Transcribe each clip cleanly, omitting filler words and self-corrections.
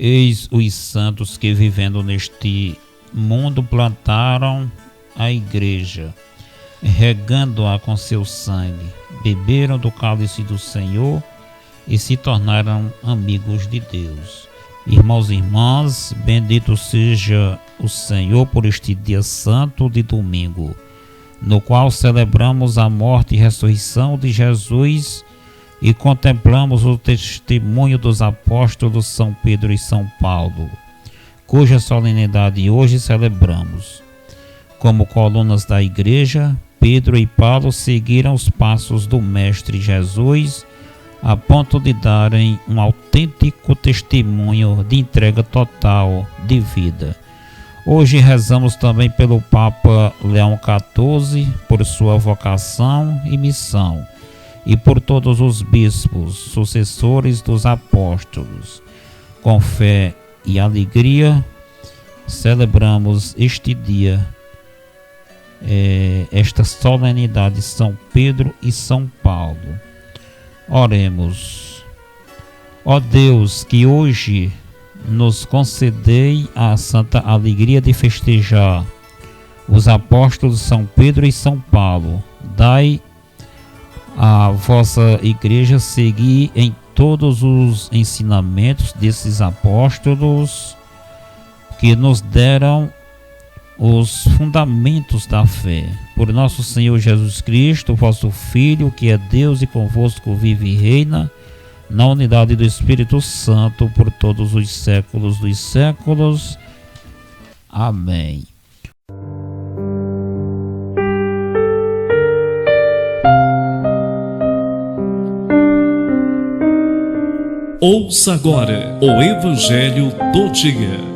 Eis os santos que, vivendo neste mundo, plantaram a igreja, regando-a com seu sangue, beberam do cálice do Senhor e se tornaram amigos de Deus. Irmãos e irmãs, bendito seja o Senhor por este dia santo de domingo, no qual celebramos a morte e ressurreição de Jesus e contemplamos o testemunho dos apóstolos São Pedro e São Paulo, cuja solenidade hoje celebramos. Como colunas da igreja, Pedro e Paulo seguiram os passos do Mestre Jesus a ponto de darem um autêntico testemunho de entrega total de vida. Hoje rezamos também pelo Papa Leão XIV, por sua vocação e missão, e por todos os bispos, sucessores dos apóstolos. Com fé e alegria, celebramos este dia, esta solenidade de São Pedro e São Paulo. Oremos. Ó Deus, que hoje nos concedei a santa alegria de festejar os apóstolos São Pedro e São Paulo, dai a vossa igreja seguir em todos os ensinamentos desses apóstolos que nos deram os fundamentos da fé. Por nosso Senhor Jesus Cristo, vosso Filho, que é Deus e convosco vive e reina, na unidade do Espírito Santo, por todos os séculos dos séculos. Amém. Ouça agora o Evangelho do Dia.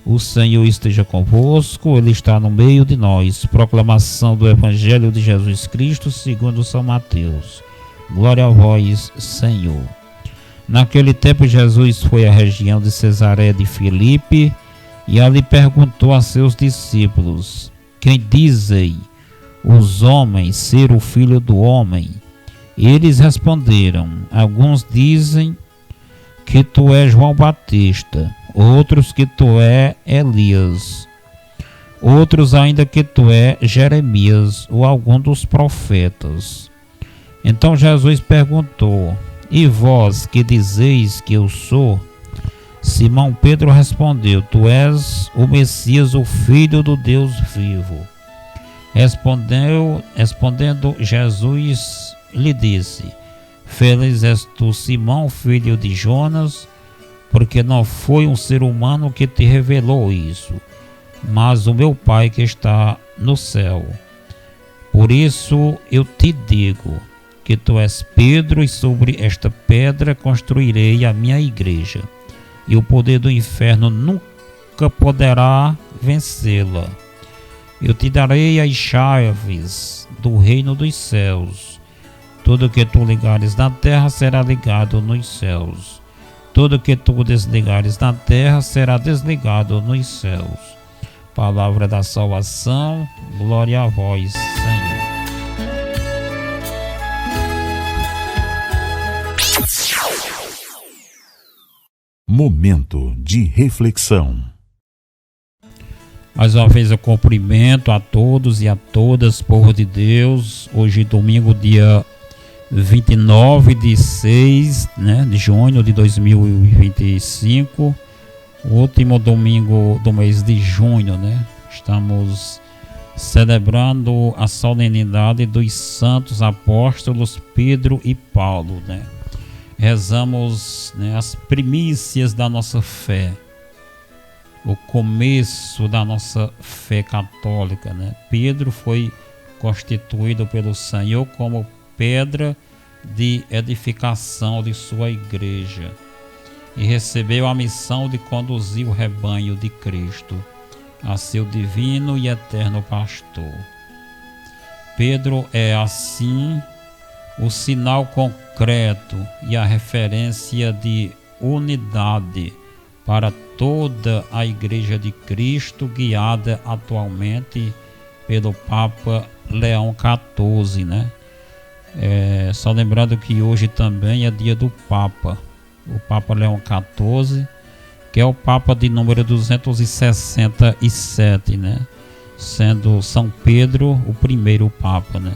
O Senhor esteja convosco, Ele está no meio de nós. Proclamação do Evangelho de Jesus Cristo segundo São Mateus. Glória a vós, Senhor. Naquele tempo Jesus foi à região de Cesareia de Filipe e ali perguntou a seus discípulos: quem dizem os homens ser o Filho do Homem? Eles responderam: alguns dizem que tu és João Batista, outros que tu é Elias, outros ainda que tu é Jeremias ou algum dos profetas. Então Jesus perguntou: e vós que dizeis que eu sou? Simão Pedro respondeu: tu és o Messias, o Filho do Deus vivo. Respondendo Jesus lhe disse: feliz és tu, Simão, filho de Jonas, porque não foi um ser humano que te revelou isso, mas o meu Pai que está no céu. Por isso eu te digo que tu és Pedro, e sobre esta pedra construirei a minha igreja, e o poder do inferno nunca poderá vencê-la. Eu te darei as chaves do reino dos céus. Tudo que tu ligares na terra será ligado nos céus. Tudo que tu desligares na terra será desligado nos céus. Palavra da salvação, glória a vós, Senhor. Momento de reflexão. Mais uma vez eu cumprimento a todos e a todas, povo de Deus. Hoje, domingo, dia 29 de 6, de junho de 2025, o último domingo do mês de junho, Estamos celebrando a solenidade dos santos apóstolos Pedro e Paulo, Rezamos, as primícias da nossa fé, o começo da nossa fé católica, Pedro foi constituído pelo Senhor como pedra de edificação de sua igreja e recebeu a missão de conduzir o rebanho de Cristo a seu divino e eterno pastor. Pedro é assim o sinal concreto e a referência de unidade para toda a Igreja de Cristo, guiada atualmente pelo Papa Leão XIV, Só lembrando que hoje também é dia do Papa, o Papa Leão XIV, que é o Papa de número 267, né? Sendo São Pedro o primeiro Papa, né?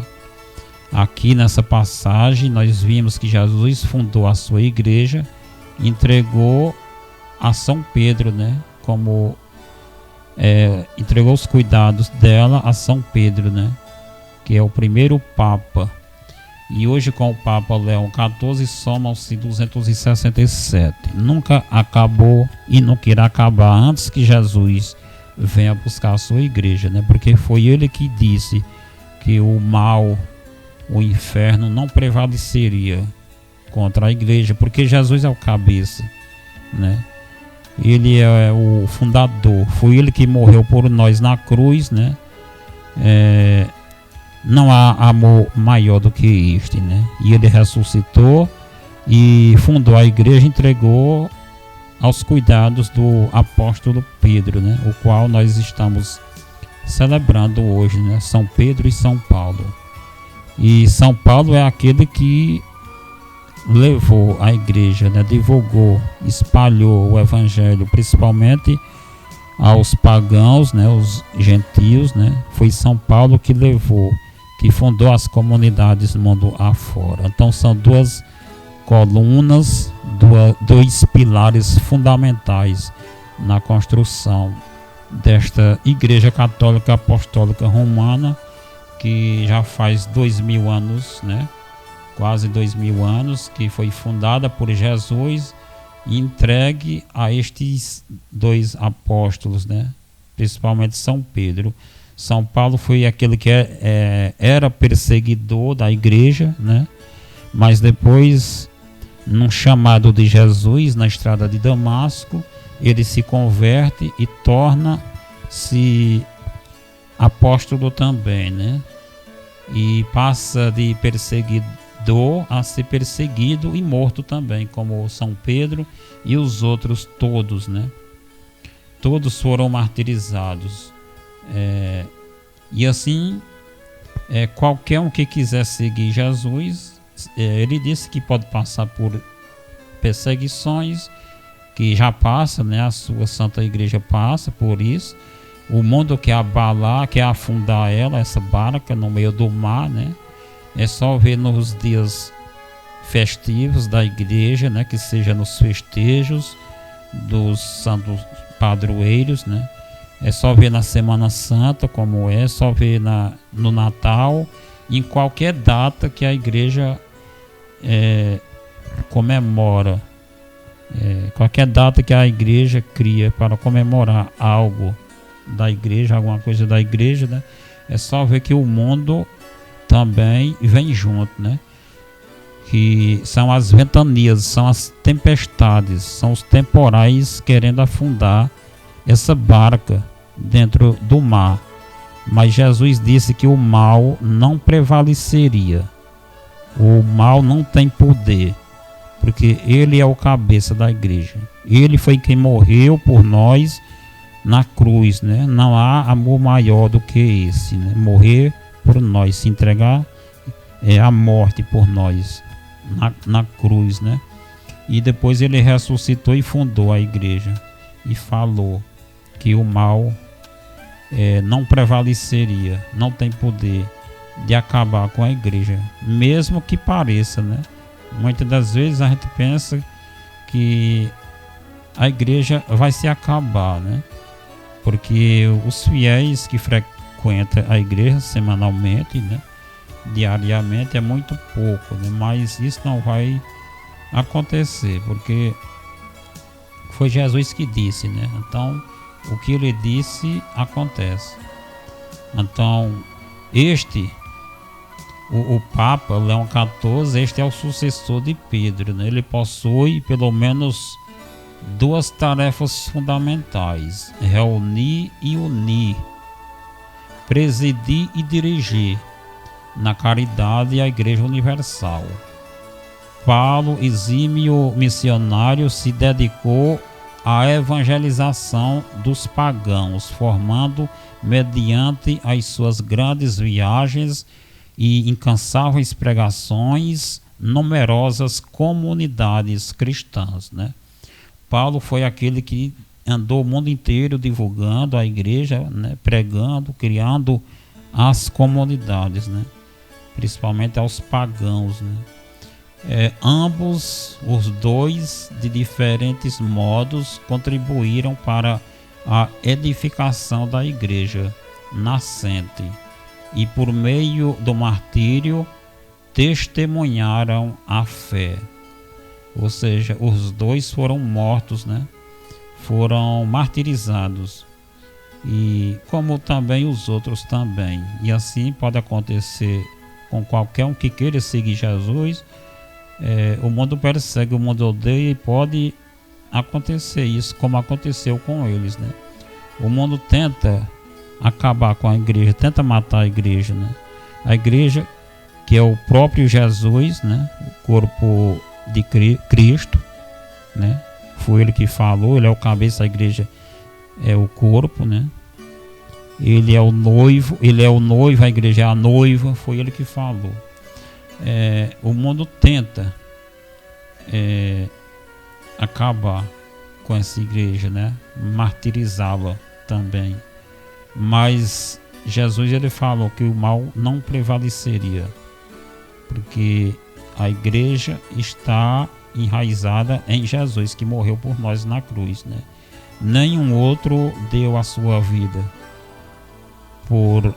Aqui nessa passagem nós vimos que Jesus fundou a sua igreja e entregou a São Pedro, né? Como entregou os cuidados dela a São Pedro, né? Que é o primeiro Papa. E hoje, com o Papa Leão XIV, somam-se 267. Nunca acabou e nunca irá acabar antes que Jesus venha buscar a sua igreja, né? Porque foi ele que disse que o mal, o inferno não prevaleceria contra a igreja, porque Jesus é o cabeça, né? Ele é o fundador, foi ele que morreu por nós na cruz, né? Não há amor maior do que este, né? E ele ressuscitou e fundou a igreja, entregou aos cuidados do apóstolo Pedro, né? O qual nós estamos celebrando hoje, né? São Pedro e São Paulo. E São Paulo é aquele que levou a igreja, né? Divulgou, espalhou o evangelho, principalmente aos pagãos, né? Os gentios, né? Foi São Paulo que levou, que fundou as comunidades do mundo afora. Então são duas colunas, dois pilares fundamentais na construção desta Igreja Católica Apostólica Romana, que já faz 2000 anos, né? Quase 2000 anos, que foi fundada por Jesus e entregue a estes dois apóstolos, né? Principalmente São Pedro. São Paulo foi aquele que era perseguidor da igreja, né? Mas depois, num chamado de Jesus na estrada de Damasco, ele se converte e torna-se apóstolo também, né? E passa de perseguidor a ser perseguido e morto também, como São Pedro e os outros todos, né? Todos foram martirizados. E assim, qualquer um que quiser seguir Jesus, ele disse que pode passar por perseguições, que já passa, né? A sua Santa Igreja passa por isso. O mundo quer abalar, quer afundar ela, essa barca no meio do mar, né? É só ver nos dias festivos da igreja, né? Que seja nos festejos dos santos padroeiros, né? É só ver na Semana Santa como é, só ver no Natal, em qualquer data que a igreja comemora, qualquer data que a igreja cria para comemorar algo da igreja, alguma coisa da igreja, né? É só ver que o mundo também vem junto, né? Que são as ventanias, são as tempestades, são os temporais querendo afundar essa barca dentro do mar. Mas Jesus disse que o mal não prevaleceria, o mal não tem poder, porque ele é o cabeça da igreja. Ele foi quem morreu por nós na cruz, né? Não há amor maior do que esse, né? Morrer por nós, se entregar a morte por nós na cruz, né? E depois ele ressuscitou e fundou a igreja e falou que o mal não prevaleceria, não tem poder de acabar com a igreja, mesmo que pareça, né? Muitas das vezes a gente pensa que a igreja vai se acabar, né? Porque os fiéis que frequentam a igreja semanalmente, né? Diariamente é muito pouco, né? Mas isso não vai acontecer, porque foi Jesus que disse, né? Então, o que ele disse acontece. Então, o Papa Leão XIV, este é o sucessor de Pedro, né? Ele possui pelo menos duas tarefas fundamentais: reunir e unir, presidir e dirigir na caridade a Igreja Universal. Paulo, exímio missionário, se dedicou à evangelização dos pagãos, formando, mediante as suas grandes viagens e incansáveis pregações, numerosas comunidades cristãs, né? Paulo foi aquele que andou o mundo inteiro divulgando a igreja, né? Pregando, criando as comunidades, né? Principalmente aos pagãos, né? Ambos, os dois, de diferentes modos, contribuíram para a edificação da igreja nascente e, por meio do martírio, testemunharam a fé. Ou seja, os dois foram mortos, né? Foram martirizados, e como também os outros também. E assim pode acontecer com qualquer um que queira seguir Jesus. O mundo persegue, o mundo odeia, e pode acontecer isso, como aconteceu com eles, né? O mundo tenta acabar com a igreja, tenta matar a igreja, né? A igreja, que é o próprio Jesus, né? O corpo de Cristo, né? Foi ele que falou, ele é o cabeça da igreja, é o corpo, né? Ele é o noivo, a igreja é a noiva, foi ele que falou. O mundo tenta acabar com essa igreja, né? Martirizá-la também. Mas Jesus, ele falou que o mal não prevaleceria, porque a igreja está enraizada em Jesus, que morreu por nós na cruz, né? Nenhum outro deu a sua vida por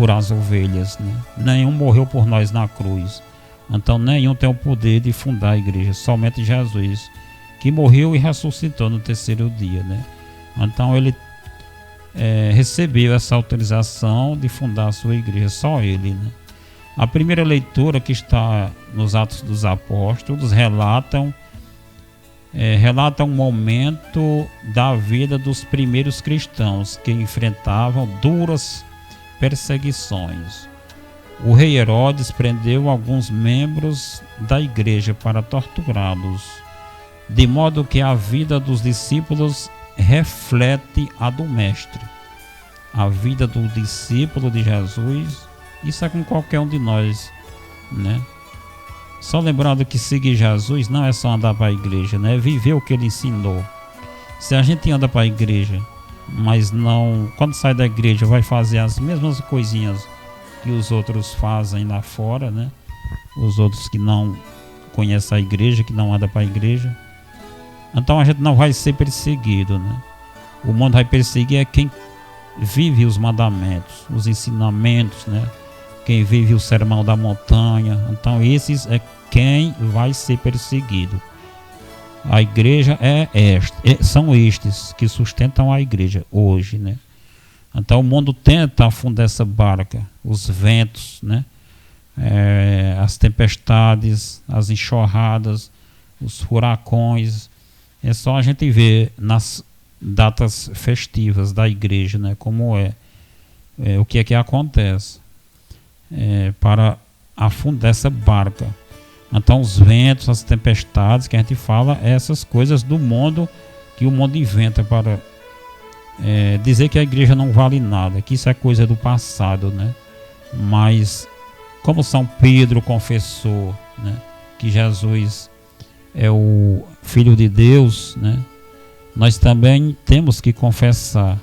as ovelhas, né? Nenhum morreu por nós na cruz. Então nenhum tem o poder de fundar a igreja, somente Jesus, que morreu e ressuscitou no terceiro dia, né? Então ele recebeu essa autorização de fundar a sua igreja, só ele, né? A primeira leitura, que está nos Atos dos Apóstolos, relata um momento da vida dos primeiros cristãos que enfrentavam duras perseguições. O rei Herodes prendeu alguns membros da igreja para torturá-los, de modo que a vida dos discípulos reflete a do mestre. A vida do discípulo de Jesus, isso é com qualquer um de nós, né? Só lembrando que seguir Jesus não é só andar para a igreja, né? É viver o que ele ensinou. Se a gente anda para a igreja, mas não, quando sai da igreja, vai fazer as mesmas coisinhas que os outros fazem lá fora, né? Os outros que não conhecem a igreja, que não andam para a igreja, então a gente não vai ser perseguido, né? O mundo vai perseguir quem vive os mandamentos, os ensinamentos, né? Quem vive o sermão da montanha. Então esses é quem vai ser perseguido. A igreja são estes que sustentam a igreja hoje, né? Então o mundo tenta afundar essa barca, os ventos, né? As tempestades, as enxurradas, os furacões. É só a gente ver nas datas festivas da igreja, né? Como o que é que acontece para afundar essa barca. Então os ventos, as tempestades que a gente fala, essas coisas do mundo, que o mundo inventa para dizer que a igreja não vale nada, que isso é coisa do passado, né? Mas como São Pedro confessou, né, que Jesus é o Filho de Deus, né? Nós também temos que confessar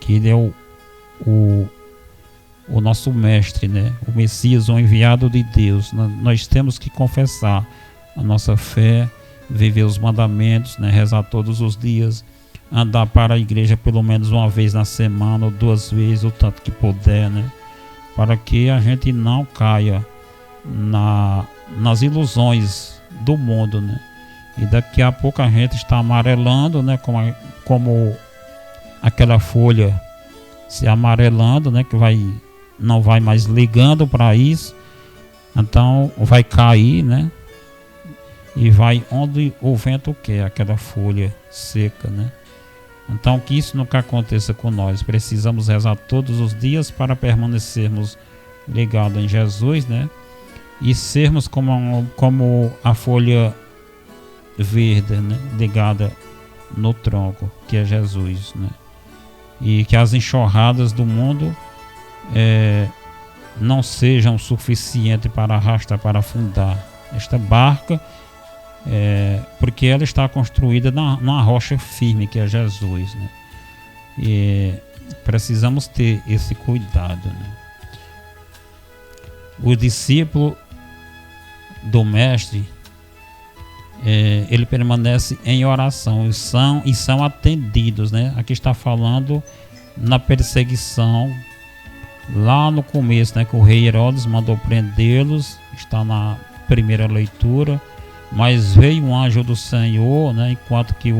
que ele é o nosso mestre, né? O Messias, o enviado de Deus. Nós temos que confessar a nossa fé, viver os mandamentos, né? Rezar todos os dias, andar para a igreja pelo menos uma vez na semana ou 2 vezes, o tanto que puder, né? Para que a gente não caia nas ilusões do mundo, né? E daqui a pouco a gente está amarelando, né? Como aquela folha se amarelando, né? Que não vai mais ligando para isso, então vai cair, né? E vai onde o vento quer, aquela folha seca, né? Então que isso nunca aconteça com nós. Precisamos rezar todos os dias para permanecermos ligados em Jesus, né? E sermos como a folha verde, né? Ligada no tronco, que é Jesus, né? E que as enxurradas do mundo não sejam suficientes para arrastar, para afundar esta barca, porque ela está construída numa rocha firme, que é Jesus, né? E precisamos ter esse cuidado, né? O discípulo do mestre, ele permanece em oração e são atendidos, né? Aqui está falando na perseguição lá no começo, né, que o rei Herodes mandou prendê-los, está na primeira leitura, mas veio um anjo do Senhor, né, enquanto que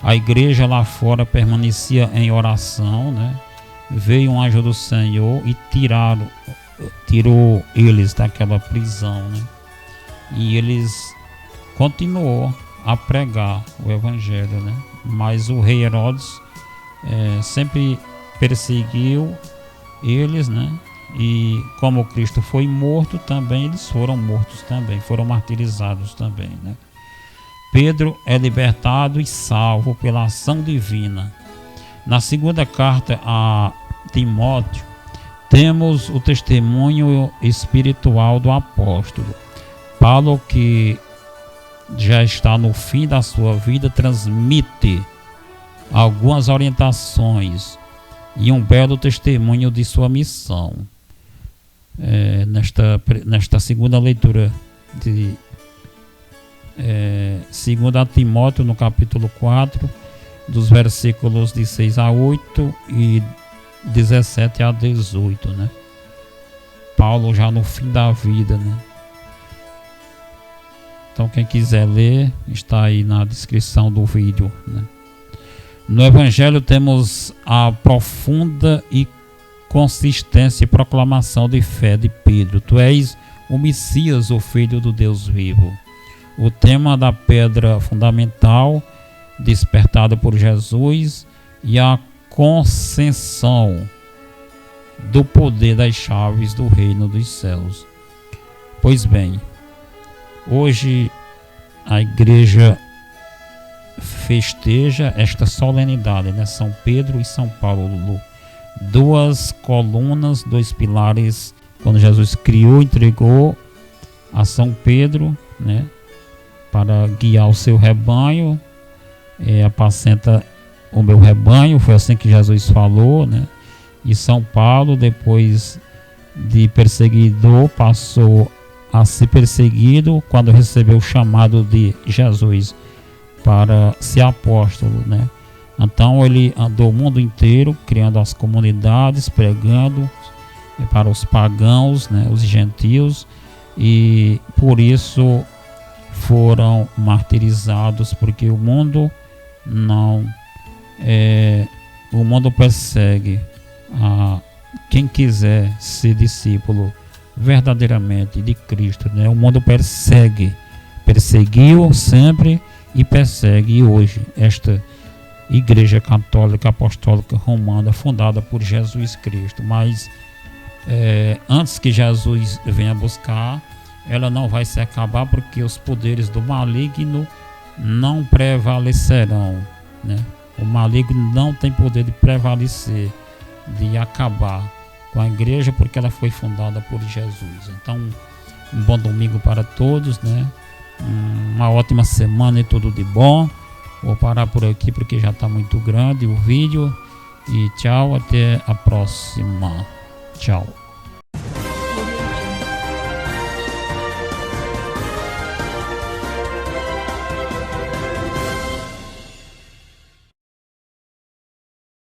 a igreja lá fora permanecia em oração, né, veio um anjo do Senhor e tirou eles daquela prisão, né, e eles continuou a pregar o evangelho, né, mas o rei Herodes sempre perseguiu eles, né? E como Cristo foi morto também, eles foram mortos também, foram martirizados também, né? Pedro é libertado e salvo pela ação divina. Na segunda carta a Timóteo, temos o testemunho espiritual do apóstolo Paulo, que já está no fim da sua vida, transmite algumas orientações e um belo testemunho de sua missão. Nesta segunda leitura de 2 Timóteo, no capítulo 4, dos versículos de 6 a 8 e 17 a 18, né? Paulo já no fim da vida, né? Então quem quiser ler, está aí na descrição do vídeo, né? No Evangelho temos a profunda e consistente proclamação de fé de Pedro. Tu és o Messias, o Filho do Deus vivo. O tema da pedra fundamental despertada por Jesus e a concessão do poder das chaves do reino dos céus. Pois bem, hoje a igreja festeja esta solenidade, né? São Pedro e São Paulo, duas colunas, dois pilares, quando Jesus criou, entregou a São Pedro, né, para guiar o seu rebanho, apacenta o meu rebanho, foi assim que Jesus falou, né? E São Paulo, depois de perseguidor, passou a ser perseguido quando recebeu o chamado de Jesus para ser apóstolo, né? Então ele andou o mundo inteiro, criando as comunidades, pregando para os pagãos, né, os gentios, e por isso foram martirizados, porque o mundo o mundo persegue quem quiser ser discípulo verdadeiramente de Cristo, né? O mundo perseguiu sempre e persegue hoje esta Igreja Católica Apostólica Romana, fundada por Jesus Cristo. Mas antes que Jesus venha buscar, ela não vai se acabar, porque os poderes do maligno não prevalecerão, né? O maligno não tem poder de prevalecer, de acabar com a igreja, porque ela foi fundada por Jesus. Então, um bom domingo para todos, né? Uma ótima semana e tudo de bom. Vou parar por aqui porque já está muito grande o vídeo. E tchau, até a próxima. Tchau.